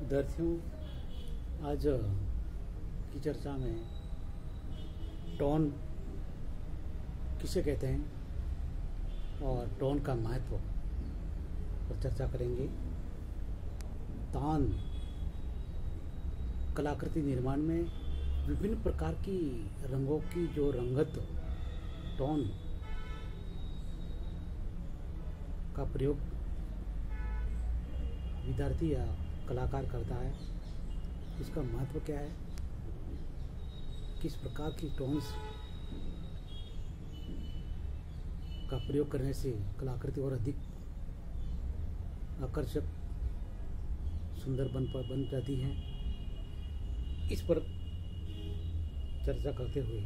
विद्यार्थियों, आज की चर्चा में टोन किसे कहते हैं और टोन का महत्व पर चर्चा करेंगे। तान कलाकृति निर्माण में विभिन्न प्रकार की रंगों की जो रंगत टोन का प्रयोग विद्यार्थी या कलाकार करता है, इसका महत्व क्या है, किस प्रकार की टोन्स का प्रयोग करने से कलाकृति और अधिक आकर्षक सुंदर बन जाती हैं, इस पर चर्चा करते हुए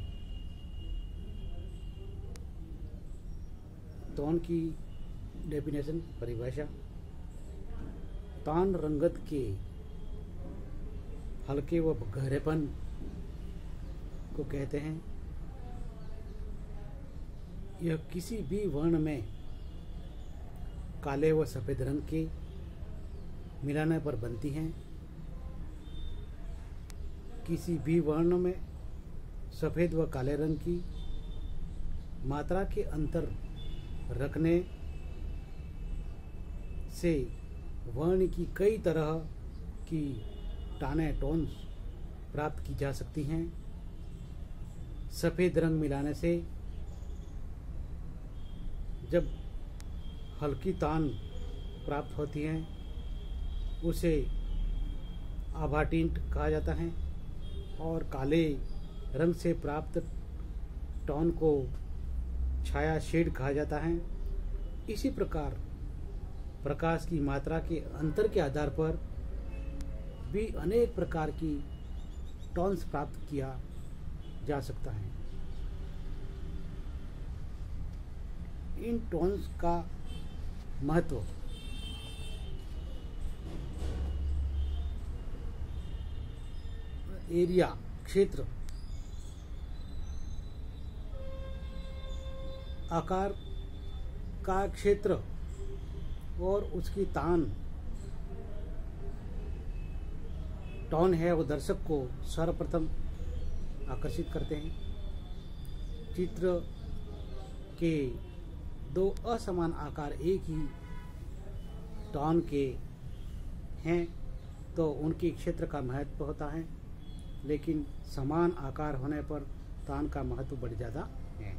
टोन की डेफिनेशन परिभाषा। तान रंगत के हल्के व गहरेपन को कहते हैं। यह किसी भी वर्ण में काले व सफ़ेद रंग के मिलाने पर बनती हैं। किसी भी वर्ण में सफ़ेद व काले रंग की मात्रा के अंतर रखने से वर्ण की कई तरह की टाने टोन्स प्राप्त की जा सकती हैं। सफ़ेद रंग मिलाने से जब हल्की तान प्राप्त होती हैं उसे आभा टिंट कहा जाता है, और काले रंग से प्राप्त टोन को छाया शेड कहा जाता है। इसी प्रकार प्रकाश की मात्रा के अंतर के आधार पर भी अनेक प्रकार की टोन्स प्राप्त किया जा सकता है। इन टोन्स का महत्व एरिया क्षेत्र, आकार का क्षेत्र और उसकी तान टोन है वो दर्शक को सर्वप्रथम आकर्षित करते हैं। चित्र के दो असमान आकार एक ही टोन के हैं तो उनके क्षेत्र का महत्व होता है, लेकिन समान आकार होने पर तान का महत्व बढ़ जाता है।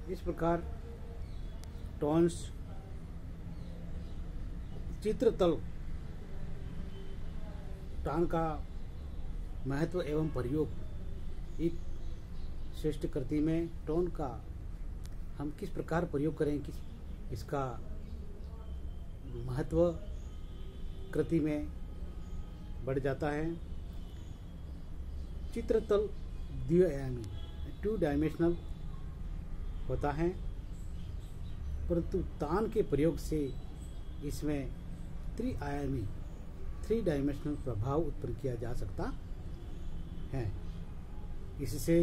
इस प्रकार टोन्स चित्रतल टोन का महत्व एवं प्रयोग। एक श्रेष्ठ कृति में टोन का हम किस प्रकार प्रयोग करें, इसका महत्व कृति में बढ़ जाता है। चित्रतल द्विआयामी 2 डायमेंशनल होता है, परंतु तान के प्रयोग से इसमें त्रिआयामी 3 डायमेंशनल प्रभाव उत्पन्न किया जा सकता है। इससे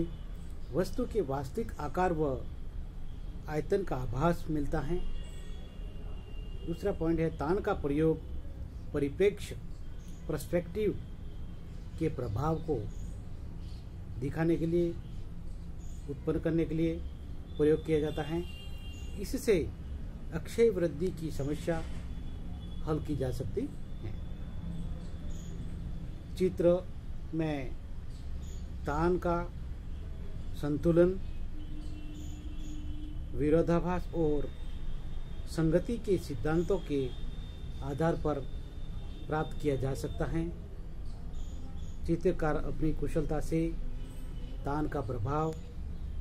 वस्तु के वास्तविक आकार व आयतन का आभास मिलता है। दूसरा पॉइंट है तान का प्रयोग परिप्रेक्ष्य पर्सपेक्टिव के प्रभाव को दिखाने के लिए, उत्पन्न करने के लिए प्रयोग किया जाता है। इससे अक्षय वृद्धि की समस्या हल की जा सकती है। चित्र में तान का संतुलन, विरोधाभास और संगति के सिद्धांतों के आधार पर प्राप्त किया जा सकता है। चित्रकार अपनी कुशलता से तान का प्रभाव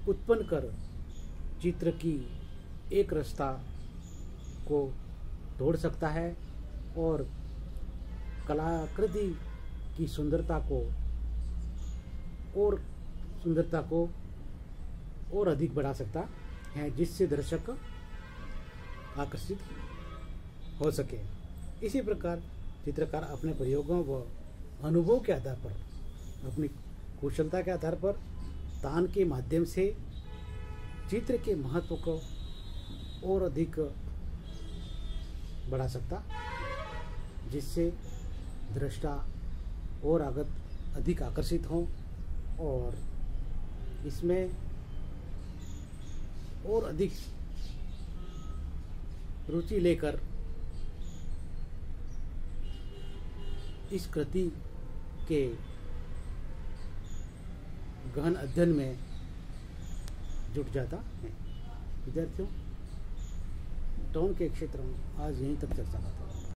उत्पन्न कर चित्र की एक रसता को तोड़ सकता है और कलाकृति की सुंदरता को और अधिक बढ़ा सकता है, जिससे दर्शक आकर्षित हो सके। इसी प्रकार चित्रकार अपने प्रयोगों व अनुभव के आधार पर, अपनी कुशलता के आधार पर तान के माध्यम से चित्र के महत्व को और अधिक बढ़ा सकता, जिससे दृष्टा और अधिक आकर्षित हों और इसमें और अधिक रुचि लेकर इस कृति के गहन अध्ययन में जुट जाता है। विद्यार्थियों, टोन के क्षेत्र में आज यहीं तक चर्चा करता हूँ।